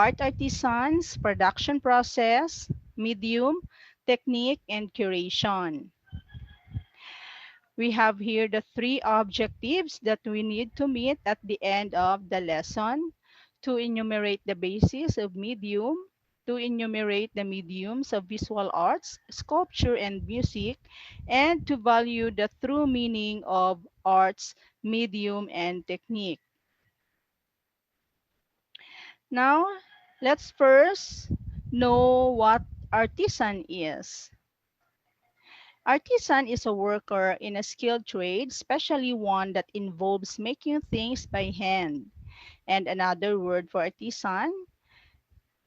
art artisans, production process, medium, technique, and curation. We have here the three objectives that we need to meet at the end of the lesson: to enumerate the basis of medium, to enumerate the mediums of visual arts, sculpture, and music, and to value the true meaning of arts, medium, and technique. Now, let's first know what artisan is. Artisan is a worker in a skilled trade, especially one that involves making things by hand. And another word for artisan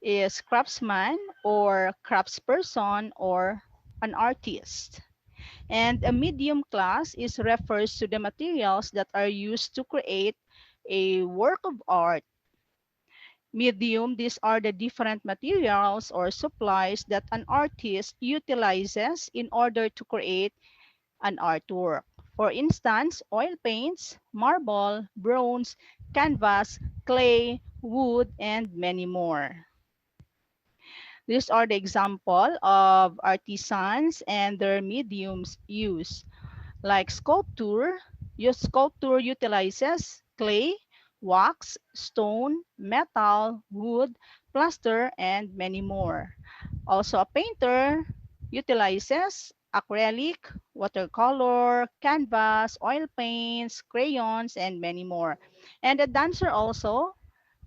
is craftsman or craftsperson or an artist. And a medium class is refers to the materials that are used to create a work of art. Medium, these are the different materials or supplies that an artist utilizes in order to create an artwork. For instance, oil paints, marble, bronze, canvas, clay, wood, and many more. These are the example of artisans and their mediums used. Like sculpture, your sculpture utilizes clay, wax, stone, metal, wood, plaster, and many more. Also, a painter utilizes acrylic, watercolor, canvas, oil paints, crayons, and many more. And a dancer also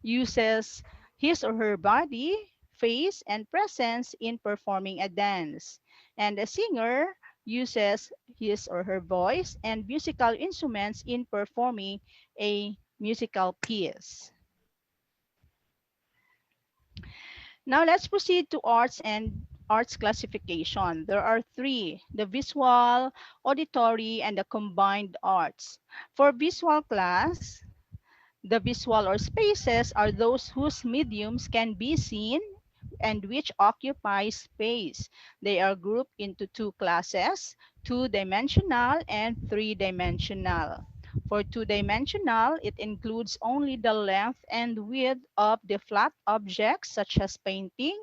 uses his or her body, face, and presence in performing a dance. And a singer uses his or her voice and musical instruments in performing a musical piece. Now let's proceed to arts and arts classification. There are three: the visual, auditory, and the combined arts. For visual class, the visual or spaces are those whose mediums can be seen and which occupy space. They are grouped into two classes: two-dimensional and three-dimensional. For two-dimensional, it includes only the length and width of the flat objects such as painting,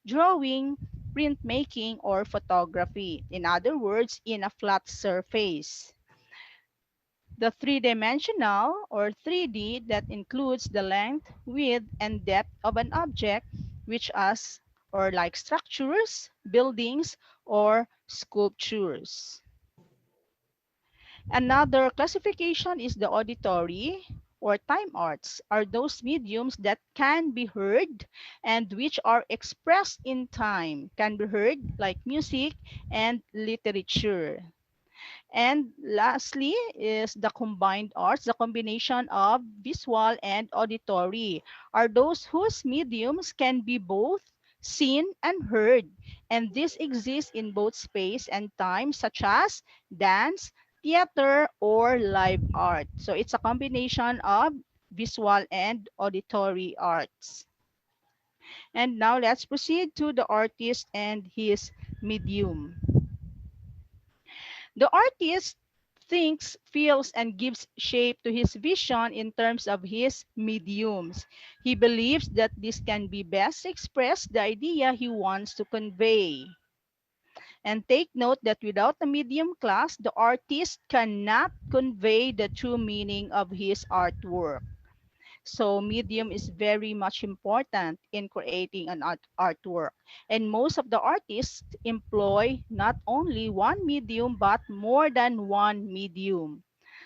drawing, printmaking, or photography. In other words, in a flat surface. The three-dimensional or 3D that includes the length, width, and depth of an object, which as or like structures, buildings, or sculptures. Another classification is the auditory or time arts are those mediums that can be heard and which are expressed in time, can be heard like music and literature. And lastly is the combined arts, the combination of visual and auditory are those whose mediums can be both seen and heard. And this exists in both space and time, such as dance, theater, or live art. So it's a combination of visual and auditory arts. And now let's proceed to the artist and his medium. The artist thinks, feels, and gives shape to his vision in terms of his mediums. He believes that this can be best express the idea he wants to convey. And take note that without a medium class, the artist cannot convey the true meaning of his artwork. So medium is very much important in creating an artwork. And most of the artists employ not only one medium but more than one medium.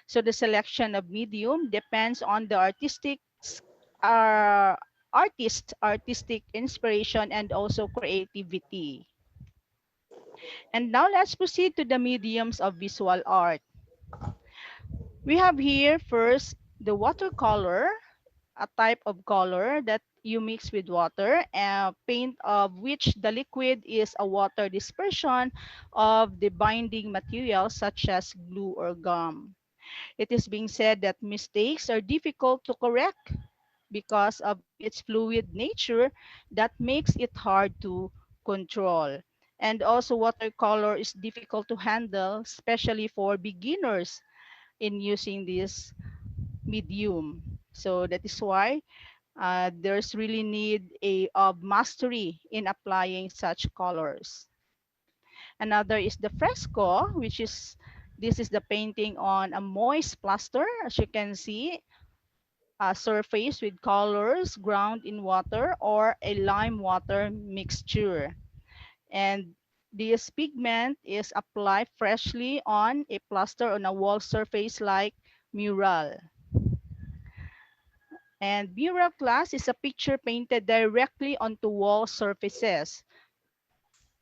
So the selection of medium depends on the uh, artistic inspiration and also creativity. And now let's proceed to the mediums of visual art. We have here first the watercolor, a type of color that you mix with water, a paint of which the liquid is a water dispersion of the binding material such as glue or gum. It is being said that mistakes are difficult to correct because of its fluid nature that makes it hard to control. And also watercolor is difficult to handle, especially for beginners in using this medium. So that is why There's really need of mastery in applying such colors. Another is the fresco, which is this is the painting on a moist plaster, as you can see, a surface with colors ground in water or a lime water mixture. And this pigment is applied freshly on a plaster on a wall surface like mural. And mural class is a picture painted directly onto wall surfaces.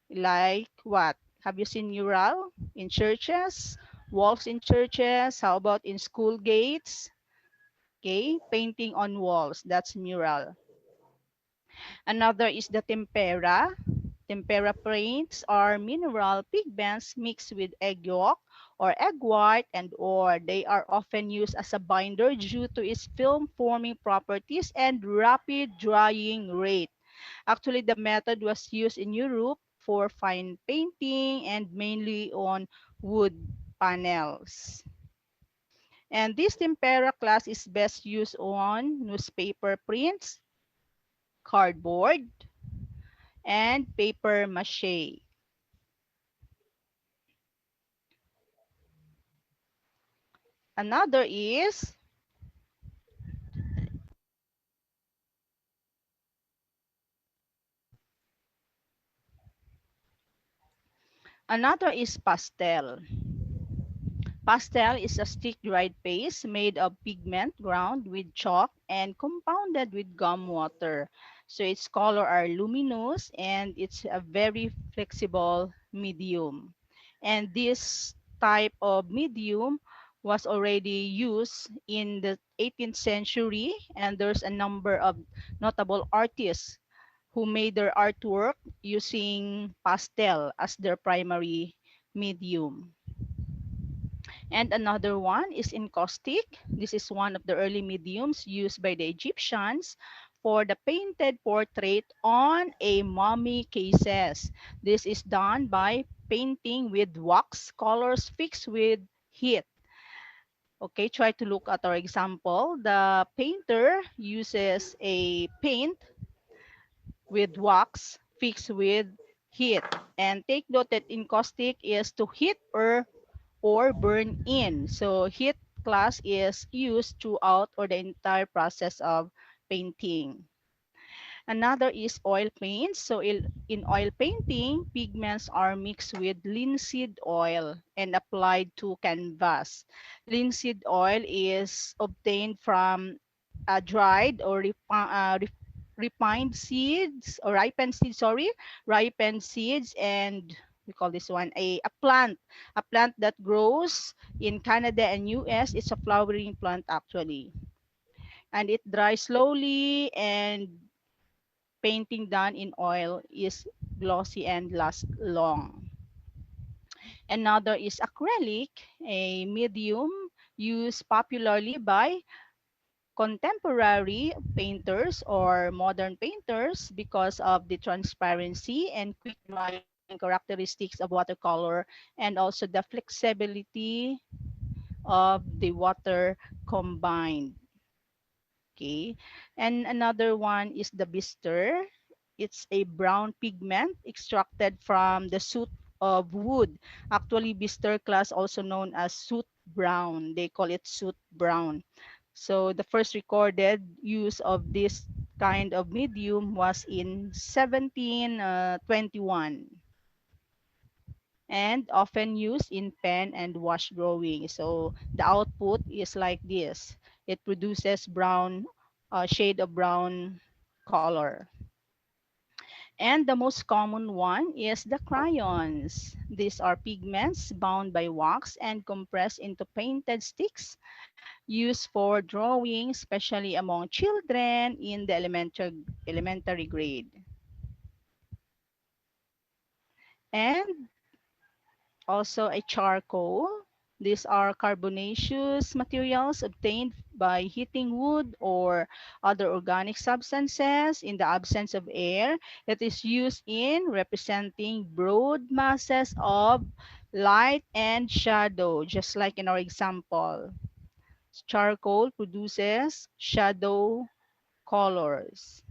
Like what? Have you seen mural in churches? Walls in churches? How about in school gates? Okay, painting on walls. That's mural. Another is the tempera. Tempera paints are mineral pigments mixed with egg yolk or egg white and or they are often used as a binder due to its film forming properties and rapid drying rate. Actually, the method was used in Europe for fine painting and mainly on wood panels. And this tempera class is best used on newspaper prints, cardboard, and paper mache. Another is another is pastel. Pastel is a stick dried paste made of pigment ground with chalk and compounded with gum water. So its color are luminous and it's a very flexible medium. And this type of medium was already used in the 18th century and there's a number of notable artists who made their artwork using pastel as their primary medium. And another one is encaustic. This is one of the early mediums used by the Egyptians for the painted portrait on a mummy cases. This is done by painting with wax colors fixed with heat. Okay, try to look at our example. The painter uses a paint with wax fixed with heat. And take note that encaustic is to hit or burn in. So heat class is used throughout or the entire process of painting. Another is oil paints. So in oil painting, pigments are mixed with linseed oil and applied to canvas. Linseed oil is obtained from dried or refined seeds or ripened seeds, sorry, ripened seeds and we call this one a plant that grows in Canada and US. It's a flowering plant actually. And it dries slowly and painting done in oil is glossy and lasts long. Another is acrylic, a medium used popularly by contemporary painters or modern painters because of the transparency and quick drying characteristics of watercolor and also the flexibility of the water combined. Okay. And another one is the bister. It's a brown pigment extracted from the soot of wood. Actually, bister class also known as soot brown. They call it soot brown. So the first recorded use of this kind of medium was in 1721 and often used in pen and wash drawing. So the output is like this. It produces brown, shade of brown color. And the most common one is the crayons. These are pigments bound by wax and compressed into painted sticks used for drawing, especially among children in the elementary grade. And also a charcoal. These are carbonaceous materials obtained by heating wood or other organic substances in the absence of air. It is used in representing broad masses of light and shadow, just like in our example. Charcoal produces shadow colors.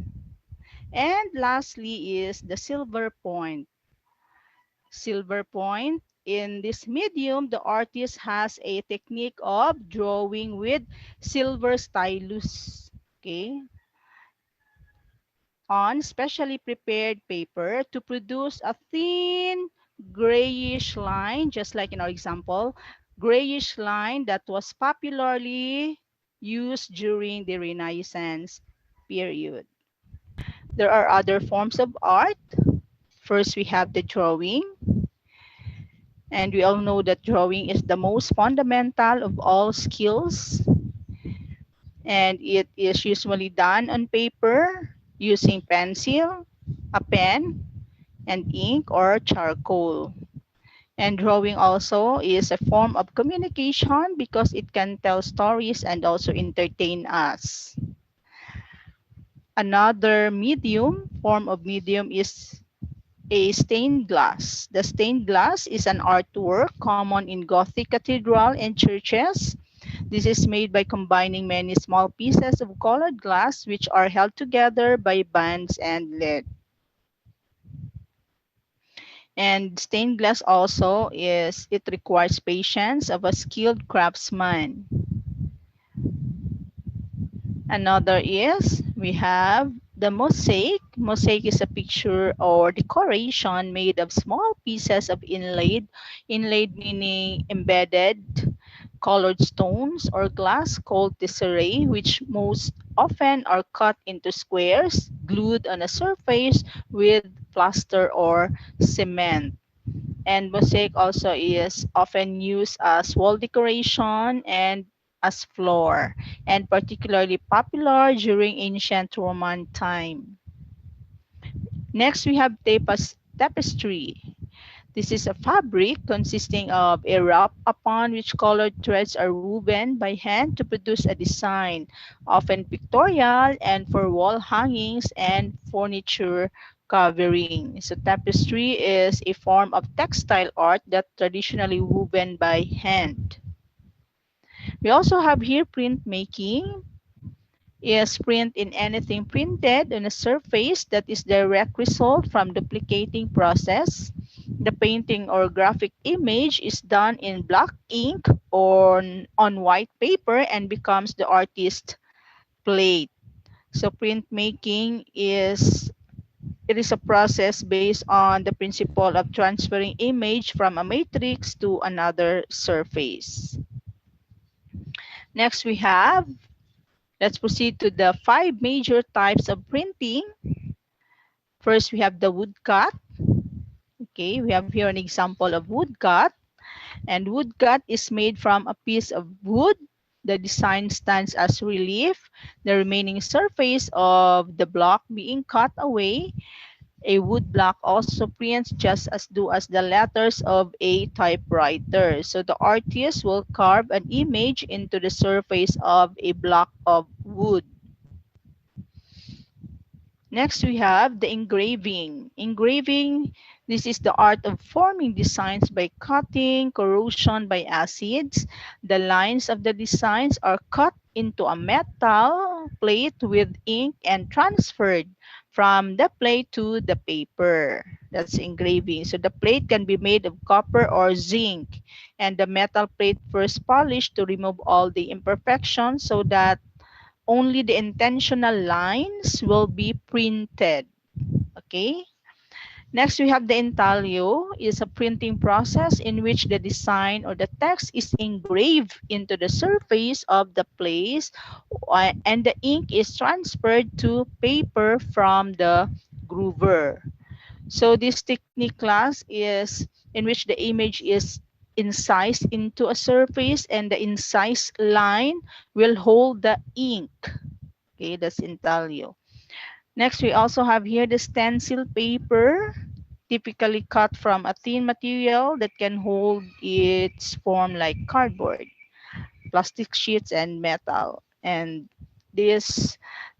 And lastly is the silver point. Silver point. In this medium, the artist has a technique of drawing with silver stylus. Okay, on specially prepared paper to produce a thin grayish line, just like in our example, grayish line that was popularly used during the Renaissance period. There are other forms of art. First, we have the drawing, and we all know that drawing is the most fundamental of all skills, and it is usually done on paper using pencil, a pen, and ink or charcoal. And drawing also is a form of communication because it can tell stories and also entertain us. Another form of medium is a stained glass. The stained glass is an artwork common in Gothic cathedral and churches. This is made by combining many small pieces of colored glass which are held together by bands and lead. And stained glass also is it requires patience of a skilled craftsman. Another is we have the mosaic. Mosaic is a picture or decoration made of small pieces of inlaid meaning embedded colored stones or glass called tesserae, which most often are cut into squares, glued on a surface with plaster or cement. And mosaic also is often used as wall decoration and as floor, and particularly popular during ancient Roman time. Next, we have tapas tapestry. This is a fabric consisting of a wrap upon which colored threads are woven by hand to produce a design, often pictorial and for wall hangings and furniture covering. So tapestry is a form of textile art that traditionally woven by hand. We also have here printmaking is print in anything printed on a surface that is direct result from duplicating process. The painting or graphic image is done in black ink or on white paper and becomes the artist's plate. So printmaking is it is a process based on the principle of transferring image from a matrix to another surface. Next we have, let's proceed to the five major types of printing. First, we have the woodcut. Okay, we have here an example of woodcut. And woodcut is made from a piece of wood. The design stands as relief, the remaining surface of the block being cut away. A wood block also prints just as do as the letters of a typewriter. So the artist will carve an image into the surface of a block of wood. Next, we have the engraving. Engraving, this is the art of forming designs by cutting, corrosion by acids. The lines of the designs are cut into a metal plate with ink and transferred from the plate to the paper. That's engraving. So the plate can be made of copper or zinc, and the metal plate first polished to remove all the imperfections so that only the intentional lines will be printed. Okay. Next, we have the intalio. Is a printing process in which the design or the text is engraved into the surface of the place and the ink is transferred to paper from the groover. So this technique class is in which the image is incised into a surface and the incised line will hold the ink. Okay, that's intaglio. Next, we also have here the stencil paper, typically cut from a thin material that can hold its form like cardboard, plastic sheets, and metal. And this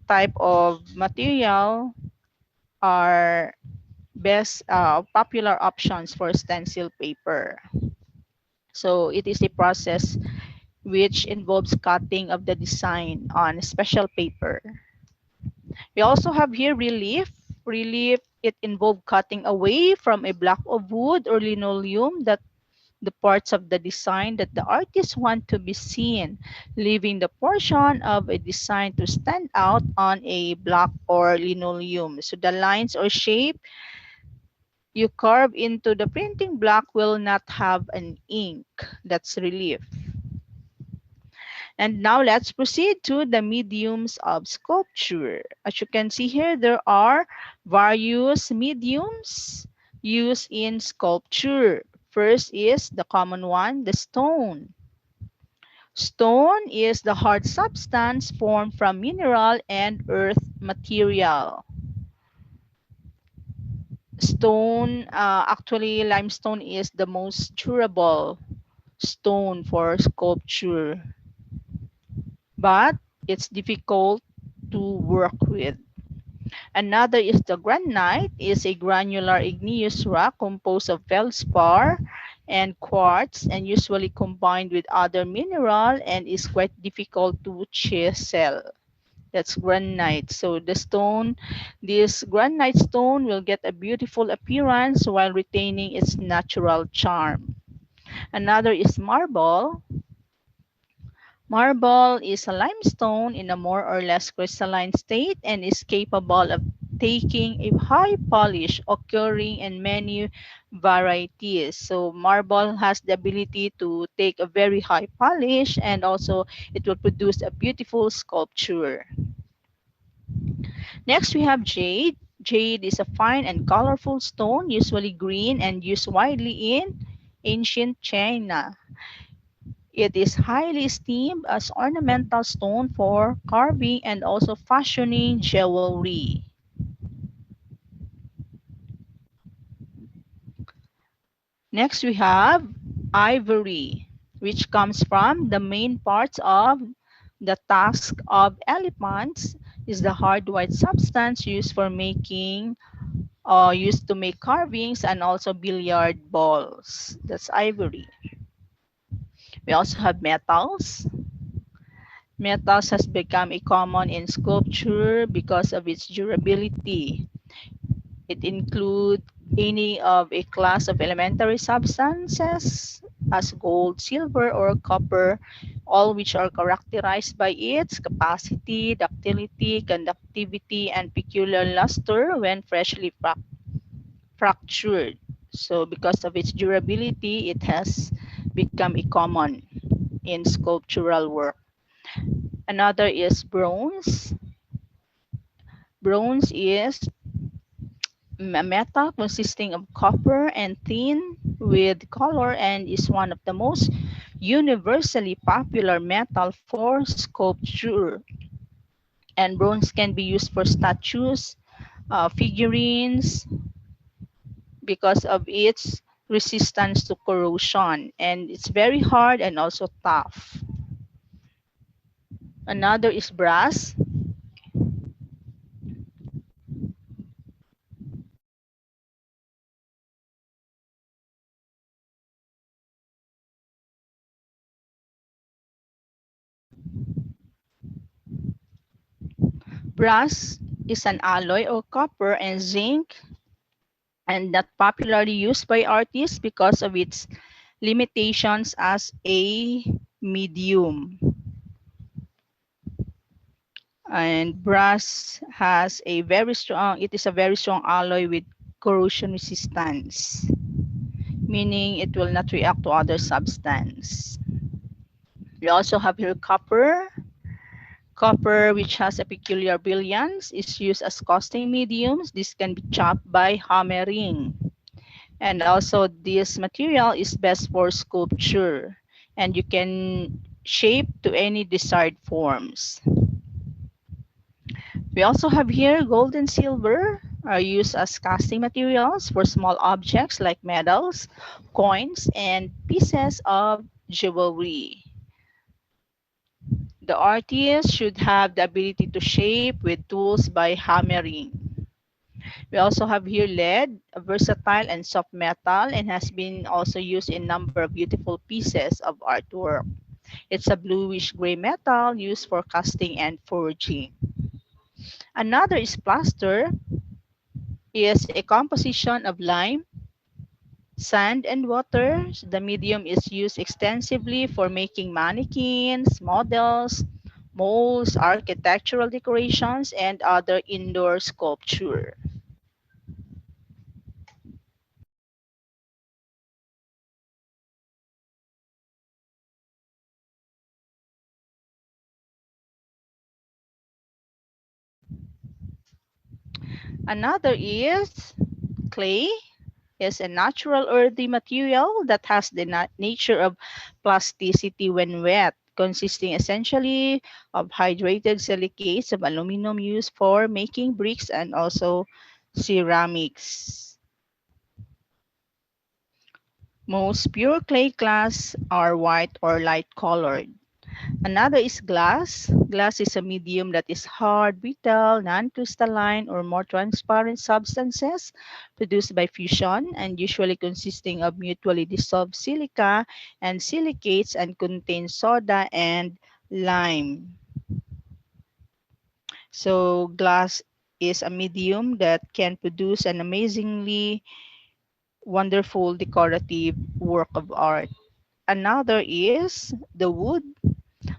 type of material are best popular options for stencil paper. So it is a process which involves cutting of the design on special paper. We also have here relief. Relief, it involves cutting away from a block of wood or linoleum that the parts of the design that the artist want to be seen, leaving the portion of a design to stand out on a block or linoleum. So the lines or shape you carve into the printing block will not have an ink. That's relief. And now let's proceed to the mediums of sculpture. As you can see here, there are various mediums used in sculpture. First is the common one, the stone. Stone is the hard substance formed from mineral and earth material. Actually, limestone is the most durable stone for sculpture, but it's difficult to work with. Another is the granite, is a granular igneous rock composed of feldspar and quartz and usually combined with other mineral and is quite difficult to chisel. That's granite. So this granite stone will get a beautiful appearance while retaining its natural charm. Another is marble. Marble is a limestone in a more or less crystalline state and is capable of taking a high polish occurring in many varieties. So marble has the ability to take a very high polish and also it will produce a beautiful sculpture. Next we have jade. Jade is a fine and colorful stone, usually green and used widely in ancient China. It is highly esteemed as ornamental stone for carving and also fashioning jewelry. Next we have ivory, which comes from the main parts of the tusk of elephants is the hard white substance used to make carvings and also billiard balls. That's ivory. We also have metals. Metals has become a common in sculpture because of its durability. It includes any of a class of elementary substances as gold, silver, or copper, all which are characterized by its capacity, ductility, conductivity, and peculiar luster when freshly fractured. So because of its durability, it has become a common in sculptural work. Another is bronze. Bronze is a metal consisting of copper and tin with color and is one of the most universally popular metal for sculpture. And bronze can be used for statues, figurines, because of its resistance to corrosion. And it's very hard and also tough. Another is brass. Brass is an alloy of copper and zinc and not popularly used by artists because of its limitations as a medium. And brass has a very strong, it is a very strong alloy with corrosion resistance, meaning it will not react to other substance. We also have here copper. Copper, which has a peculiar brilliance, is used as caustic mediums. This can be chopped by hammering. And also this material is best for sculpture and you can shape to any desired forms. We also have here gold and silver are used as casting materials for small objects like medals, coins, and pieces of jewelry. The artist should have the ability to shape with tools by hammering. We also have here lead, a versatile and soft metal, and has been also used in a number of beautiful pieces of artwork. It's a bluish gray metal used for casting and forging. Another is plaster, is a composition of lime, sand, and water. The medium is used extensively for making mannequins, models, molds, architectural decorations, and other indoor sculpture. Another is clay, is a natural earthy material that has the nature of plasticity when wet, consisting essentially of hydrated silicates of aluminum used for making bricks and also ceramics. Most pure clay glass are white or light colored. Another is glass. Glass is a medium that is hard, brittle, non-crystalline, or more transparent substances produced by fusion and usually consisting of mutually dissolved silica and silicates and contains soda and lime. So glass is a medium that can produce an amazingly wonderful decorative work of art. Another is the wood.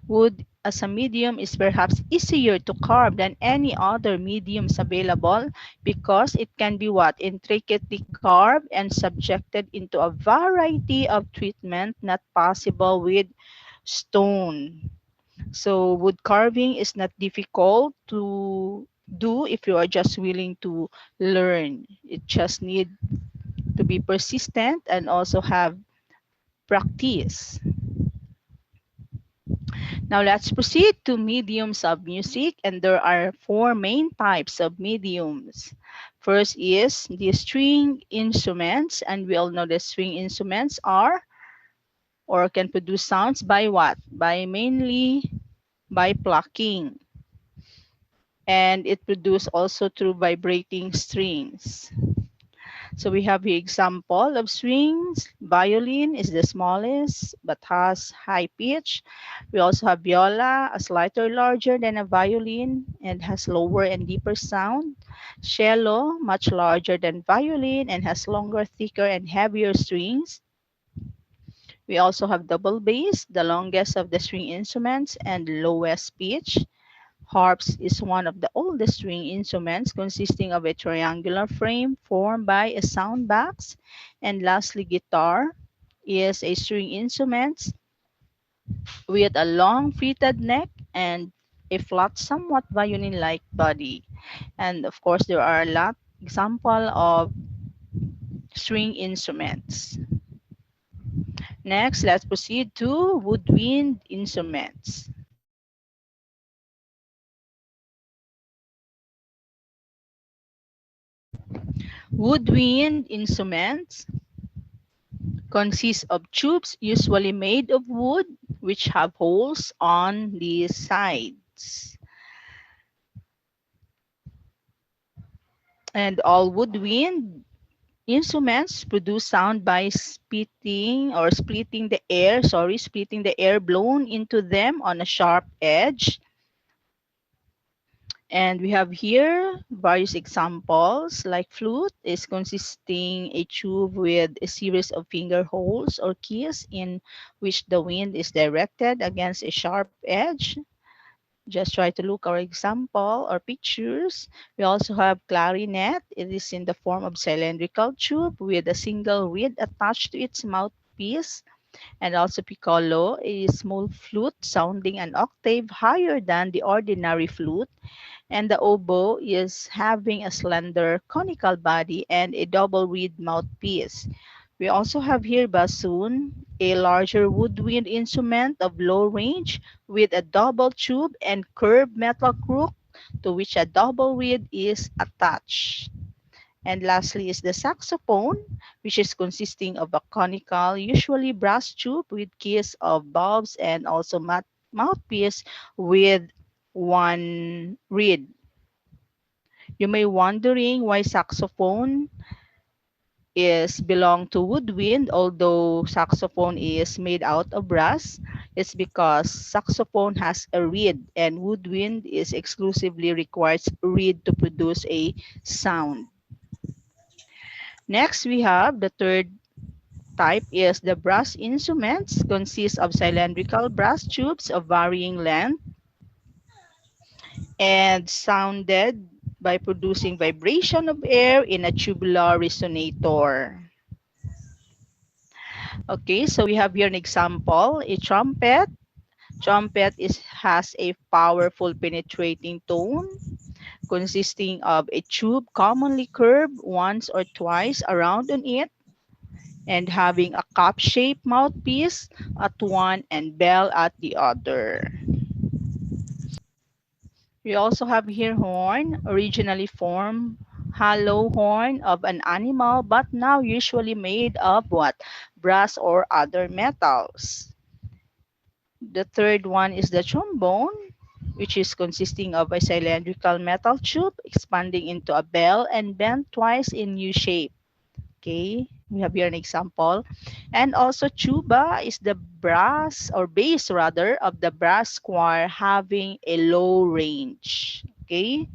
Wood as a medium is perhaps easier to carve than any other mediums available because it can be what intricately carved and subjected into a variety of treatment not possible with stone. So wood carving is not difficult to do if you are just willing to learn. It just need to be persistent and also have practice. Now let's proceed to mediums of music, and there are four main types of mediums. First is the string instruments, and we all know that string instruments are or can produce sounds by what? By mainly by plucking, and it produces also through vibrating strings. So we have the example of strings. Violin is the smallest but has high pitch. We also have viola, a slightly larger than a violin and has lower and deeper sound. Cello, much larger than violin and has longer, thicker, and heavier strings. We also have double bass, the longest of the string instruments and lowest pitch. Harps is one of the oldest string instruments consisting of a triangular frame formed by a sound box. And lastly, guitar is a string instrument with a long fretted neck and a flat, somewhat violin-like body. And of course, there are a lot example of string instruments. Next, let's proceed to woodwind instruments. Woodwind instruments consists of tubes usually made of wood which have holes on the sides. And all woodwind instruments produce sound by splitting the air blown into them on a sharp edge. And we have here various examples like flute is consisting a tube with a series of finger holes or keys in which the wind is directed against a sharp edge. Just try to look our example or pictures. We also have clarinet. It is in the form of cylindrical tube with a single reed attached to its mouthpiece. And also piccolo is small flute sounding an octave higher than the ordinary flute, and the oboe is having a slender conical body and a double reed mouthpiece. We also have here bassoon, a larger woodwind instrument of low range with a double tube and curved metal crook to which a double reed is attached. And lastly is the saxophone, which is consisting of a conical, usually brass tube with keys of bulbs and also mouthpiece with one reed. You may wondering why saxophone is belong to woodwind, although saxophone is made out of brass. It's because saxophone has a reed and woodwind is exclusively requires reed to produce a sound. Next, we have the third type is the brass instruments, consists of cylindrical brass tubes of varying length and sounded by producing vibration of air in a tubular resonator. Okay, so we have here an example, a trumpet. Trumpet has a powerful penetrating tone consisting of a tube commonly curved once or twice around on it and having a cup-shaped mouthpiece at one and bell at the other. We also have here horn, originally formed hollow horn of an animal but now usually made of what? Brass or other metals. The third one is the trombone, which is consisting of a cylindrical metal tube expanding into a bell and bent twice in U shape. Okay, we have here an example. And also tuba is the brass or bass rather of the brass choir having a low range. Okay,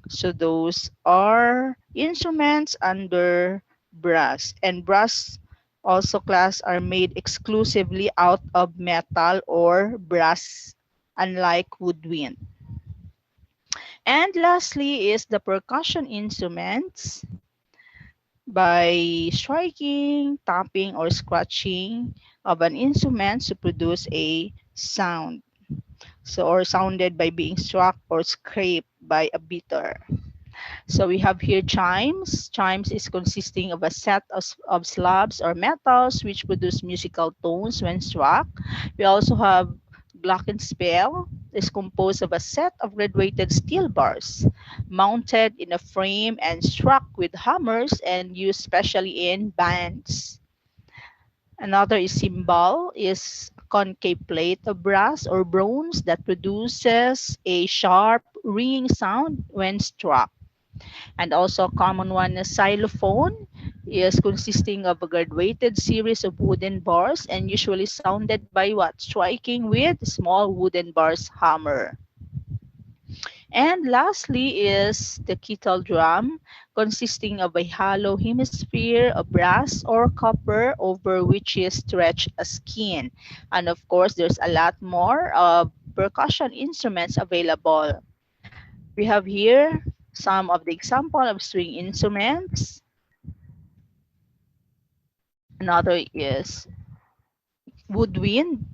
so those are instruments under brass. And brass also class are made exclusively out of metal or brass, unlike woodwind. And lastly is the percussion instruments by striking, tapping, or scratching of an instrument to produce a sound. So, or sounded by being struck or scraped by a beater. So we have here chimes. Chimes is consisting of a set of slabs or metals which produce musical tones when struck. We also have glockenspiel is composed of a set of graduated steel bars mounted in a frame and struck with hammers and used specially in bands. Another is cymbal is a concave plate of brass or bronze that produces a sharp ringing sound when struck. And also a common one is xylophone is consisting of a graduated series of wooden bars and usually sounded by what? Striking with small wooden bars hammer. And lastly is the kettle drum, consisting of a hollow hemisphere of brass or copper over which is stretched a skin. And of course, there's a lot more percussion instruments available. We have here some of the example of string instruments. Another is woodwind.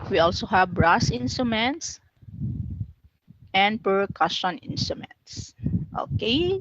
We also have brass instruments and percussion instruments. Okay.